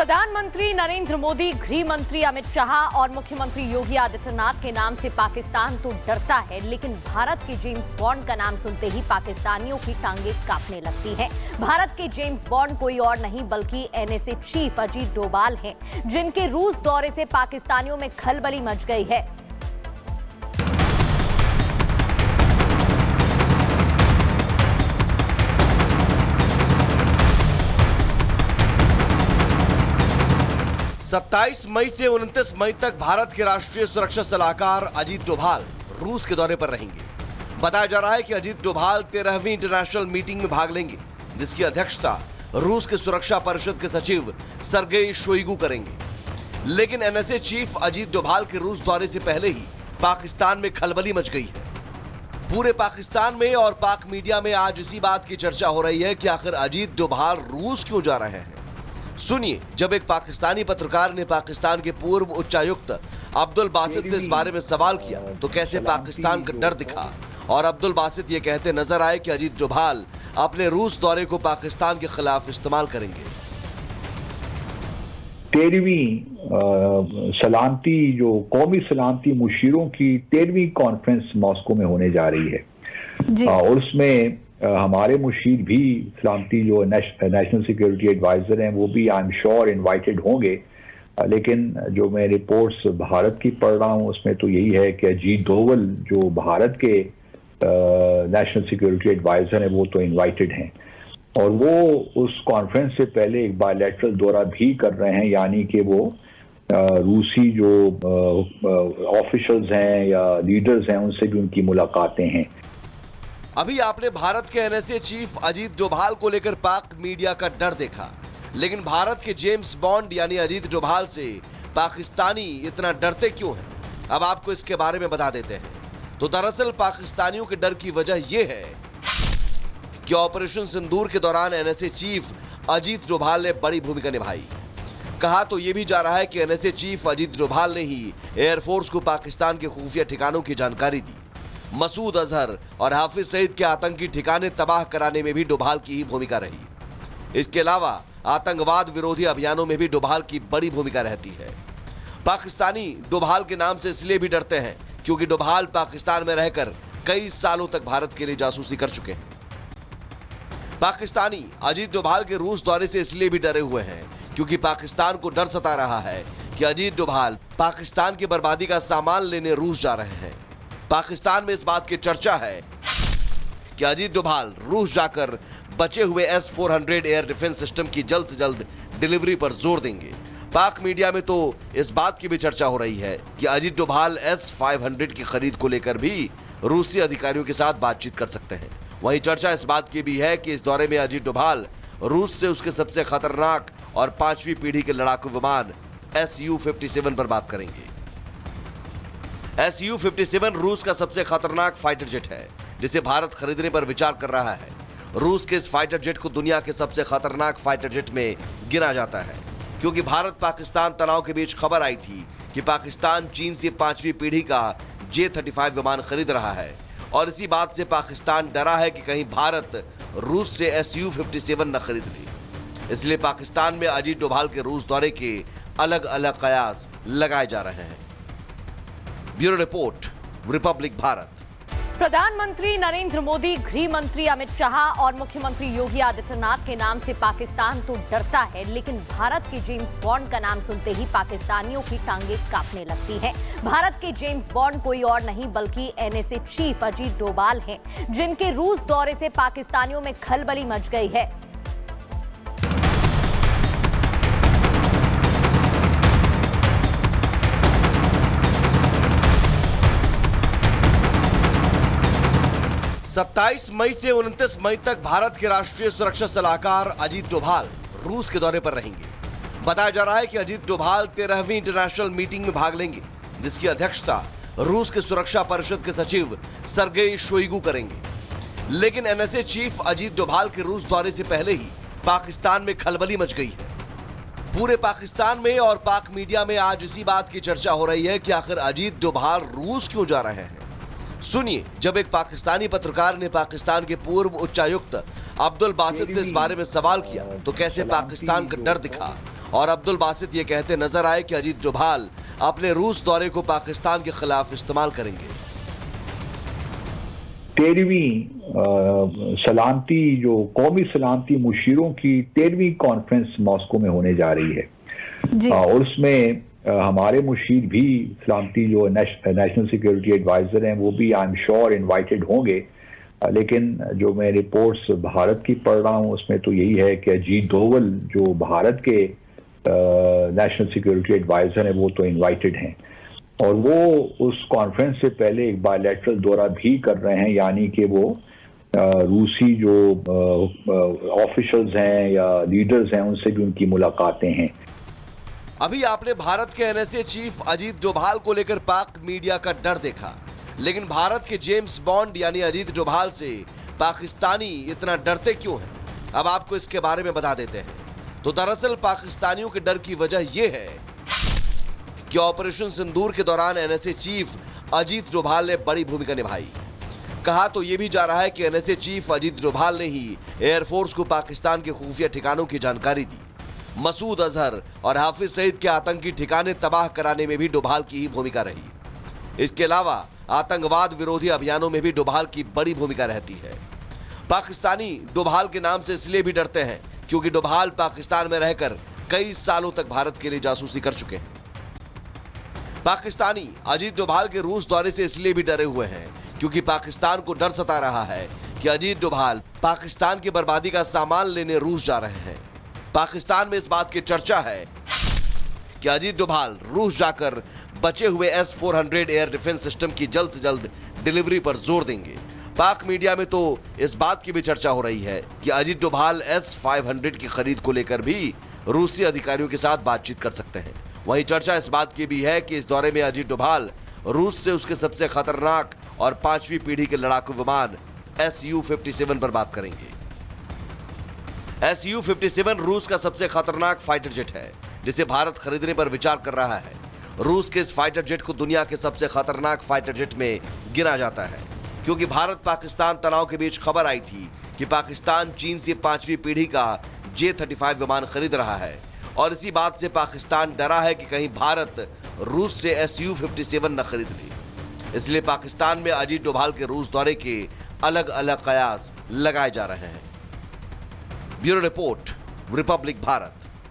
प्रधानमंत्री नरेंद्र मोदी, गृह मंत्री अमित शाह और मुख्यमंत्री योगी आदित्यनाथ के नाम से पाकिस्तान तो डरता है, लेकिन भारत के जेम्स बॉन्ड का नाम सुनते ही पाकिस्तानियों की टांगें कांपने लगती हैं। भारत के जेम्स बॉन्ड कोई और नहीं बल्कि एनएसए चीफ अजीत डोभाल हैं, जिनके रूस दौरे से पाकिस्तानियों में खलबली मच गई है। सत्ताईस मई से 29 मई तक भारत के राष्ट्रीय सुरक्षा सलाहकार अजीत डोभाल रूस के दौरे पर रहेंगे। बताया जा रहा है कि अजीत डोभाल 13वीं इंटरनेशनल मीटिंग में भाग लेंगे, जिसकी अध्यक्षता रूस के सुरक्षा परिषद के सचिव सर्गेई शोइगु करेंगे। लेकिन एनएसए चीफ अजीत डोभाल के रूस दौरे से पहले ही पाकिस्तान में खलबली मच गई है। पूरे पाकिस्तान में और पाक मीडिया में आज इसी बात की चर्चा हो रही है कि आखिर अजीत डोभाल रूस क्यों जा रहे हैं। सुनिए, जब एक पाकिस्तानी पत्रकार ने पाकिस्तान के पूर्व उच्चायुक्त अब्दुल बासित से इस बारे में सवाल किया तो कैसे पाकिस्तान का डर दिखा और अब्दुल बासित ये कहते नजर आए कि अजीत डोभाल अपने रूस दौरे को पाकिस्तान के खिलाफ इस्तेमाल करेंगे। 13वीं सलामती जो कौमी सलामती मुशीरों की 13वीं कॉन्फ्रेंस मॉस्को में होने जा रही है और उसमें हमारे मुशीर भी सलामती जो नेशनल सिक्योरिटी एडवाइजर हैं वो भी आई एम श्योर इनवाइटेड होंगे। लेकिन जो मैं रिपोर्ट्स भारत की पढ़ रहा हूँ उसमें तो यही है कि अजीत डोभाल जो भारत के नेशनल सिक्योरिटी एडवाइजर हैं वो तो इनवाइटेड हैं और वो उस कॉन्फ्रेंस से पहले एक बायलैटरल दौरा भी कर रहे हैं, यानी कि वो रूसी जो ऑफिशियल्स हैं या लीडर्स हैं उनसे भी उनकी मुलाकातें हैं। अभी आपने भारत के एनएसए चीफ अजीत डोभाल को लेकर पाक मीडिया का डर देखा, लेकिन भारत के जेम्स बॉन्ड यानी अजीत डोभाल से पाकिस्तानी इतना डरते क्यों हैं? अब आपको इसके बारे में बता देते हैं। तो दरअसल पाकिस्तानियों के डर की वजह यह है कि ऑपरेशन सिंदूर के दौरान एनएसए चीफ अजीत डोभाल ने बड़ी भूमिका निभाई। कहा तो यह भी जा रहा है कि एनएसए चीफ अजीत डोभाल ने ही एयरफोर्स को पाकिस्तान के खुफिया ठिकानों की जानकारी दी। मसूद अजहर और हाफिज सईद के आतंकी ठिकाने तबाह कराने में भी डोभाल की ही भूमिका रही। इसके अलावा आतंकवाद विरोधी अभियानों में भी डोभाल की बड़ी भूमिका रहती है। पाकिस्तानी डोभाल के नाम से इसलिए भी डरते हैं क्योंकि डोभाल पाकिस्तान में रहकर कई सालों तक भारत के लिए जासूसी कर चुके हैं। पाकिस्तानी अजीत डोभाल के रूस दौरे से इसलिए भी डरे हुए हैं क्योंकि पाकिस्तान को डर सता रहा है कि अजीत डोभाल पाकिस्तान की बर्बादी का सामान लेने रूस जा रहे हैं। पाकिस्तान में इस बात की चर्चा है कि अजीत डोभाल रूस जाकर बचे हुए S-400 एयर डिफेंस सिस्टम की जल्द से जल्द डिलीवरी पर जोर देंगे। पाक मीडिया में तो इस बात की भी चर्चा हो रही है कि अजीत डोभाल S-500 की खरीद को लेकर भी रूसी अधिकारियों के साथ बातचीत कर सकते हैं। वहीं चर्चा इस बात की भी है कि इस दौरे में अजीत डोभाल रूस से उसके सबसे खतरनाक और 5वीं पीढ़ी के लड़ाकू विमान Su-57 पर बात करेंगे। Su-57 रूस का सबसे खतरनाक फाइटर जेट है जिसे भारत खरीदने पर विचार कर रहा है। रूस के इस फाइटर जेट को दुनिया के सबसे खतरनाक फाइटर जेट में गिना जाता है क्योंकि भारत पाकिस्तान तनाव के बीच खबर आई थी कि पाकिस्तान चीन से 5वीं पीढ़ी का J-35 विमान खरीद रहा है और इसी बात से पाकिस्तान डरा है कि कहीं भारत रूस से Su-57 न खरीद ले। इसलिए पाकिस्तान में अजीत डोभाल के रूस दौरे के अलग अलग कयास लगाए जा रहे हैं। Bureau report, Republic Bharat. प्रधानमंत्री नरेंद्र मोदी, गृह मंत्री अमित शाह और मुख्यमंत्री योगी आदित्यनाथ के नाम से पाकिस्तान तो डरता है, लेकिन भारत के जेम्स बॉन्ड का नाम सुनते ही पाकिस्तानियों की टांगें कांपने लगती हैं। भारत के जेम्स बॉन्ड कोई और नहीं बल्कि एनएसए चीफ अजीत डोभाल हैं, जिनके रूस दौरे से पाकिस्तानियों में खलबली मच गई है। सत्ताईस मई से 29 मई तक भारत के राष्ट्रीय सुरक्षा सलाहकार अजीत डोभाल रूस के दौरे पर रहेंगे। बताया जा रहा है कि अजीत डोभाल 13वीं इंटरनेशनल मीटिंग में भाग लेंगे, जिसकी अध्यक्षता रूस के सुरक्षा परिषद के सचिव सर्गेई शोइगु करेंगे। लेकिन एनएसए चीफ अजीत डोभाल के रूस दौरे से पहले ही पाकिस्तान में खलबली मच गई है। पूरे पाकिस्तान में और पाक मीडिया में आज इसी बात की चर्चा हो रही है कि आखिर अजीत डोभाल रूस क्यों जा रहे हैं। सुनिए, जब एक पाकिस्तानी पत्रकार ने पाकिस्तान के पूर्व उच्चायुक्त अब्दुल बासित से इस बारे में सवाल किया तो कैसे पाकिस्तान का डर दिखा और अब्दुल बासित ये कहते नजर आए कि अजीत डोभाल अपने रूस दौरे को पाकिस्तान के खिलाफ इस्तेमाल करेंगे। 13वीं सलामती जो कौमी सलामती मुशीरों की 13वीं कॉन्फ्रेंस मॉस्को में होने जा रही है और उसमें हमारे मुशीर भी सलामती जो नेशनल सिक्योरिटी एडवाइजर हैं वो भी आई एम श्योर इनवाइटेड होंगे। लेकिन जो मैं रिपोर्ट्स भारत की पढ़ रहा हूँ उसमें तो यही है कि अजीत डोभाल जो भारत के नेशनल सिक्योरिटी एडवाइजर हैं वो तो इनवाइटेड हैं और वो उस कॉन्फ्रेंस से पहले एक बायलैटरल दौरा भी कर रहे हैं, यानी कि वो रूसी जो ऑफिशियल्स हैं या लीडर्स हैं उनसे भी उनकी मुलाकातें हैं। अभी आपने भारत के एनएसए चीफ अजीत डोभाल को लेकर पाक मीडिया का डर देखा, लेकिन भारत के जेम्स बॉन्ड यानी अजीत डोभाल से पाकिस्तानी इतना डरते क्यों हैं? अब आपको इसके बारे में बता देते हैं। तो दरअसल पाकिस्तानियों के डर की वजह यह है कि ऑपरेशन सिंदूर के दौरान एनएसए चीफ अजीत डोभाल ने बड़ी भूमिका निभाई। कहा तो यह भी जा रहा है कि एनएसए चीफ अजीत डोभाल ने ही एयरफोर्स को पाकिस्तान के खुफिया ठिकानों की जानकारी दी। मसूद अजहर और हाफिज सईद के आतंकी ठिकाने तबाह कराने में भी डोभाल की ही भूमिका रही। इसके अलावा आतंकवाद विरोधी अभियानों में भी डोभाल की बड़ी भूमिका रहती है। पाकिस्तानी डोभाल के नाम से इसलिए भी डरते हैं क्योंकि डोभाल पाकिस्तान में रहकर कई सालों तक भारत के लिए जासूसी कर चुके हैं। पाकिस्तानी अजीत डोभाल के रूस दौरे से इसलिए भी डरे हुए हैं क्योंकि पाकिस्तान को डर सता रहा है कि अजीत डोभाल पाकिस्तान की बर्बादी का सामान लेने रूस जा रहे हैं। पाकिस्तान में इस बात की चर्चा है कि अजीत डोभाल रूस जाकर बचे हुए S-400 एयर डिफेंस सिस्टम की जल्द से जल्द डिलीवरी पर जोर देंगे। पाक मीडिया में तो इस बात की भी चर्चा हो रही है कि अजीत डोभाल S-500 की खरीद को लेकर भी रूसी अधिकारियों के साथ बातचीत कर सकते हैं। वहीं चर्चा इस बात की भी है कि इस दौरे में अजीत डोभाल रूस से उसके सबसे खतरनाक और 5वीं पीढ़ी के लड़ाकू विमान Su-57 पर बात करेंगे। Su-57 रूस का सबसे खतरनाक फाइटर जेट है जिसे भारत खरीदने पर विचार कर रहा है। रूस के इस फाइटर जेट को दुनिया के सबसे खतरनाक फाइटर जेट में गिना जाता है क्योंकि भारत पाकिस्तान तनाव के बीच खबर आई थी कि पाकिस्तान चीन से 5वीं पीढ़ी का J-35 विमान खरीद रहा है और इसी बात से पाकिस्तान डरा है कि कहीं भारत रूस से Su-57 न खरीद ले। इसलिए पाकिस्तान में अजीत डोभाल के रूस दौरे के अलग अलग कयास लगाए जा रहे हैं। Bureau report, Republic Bharat.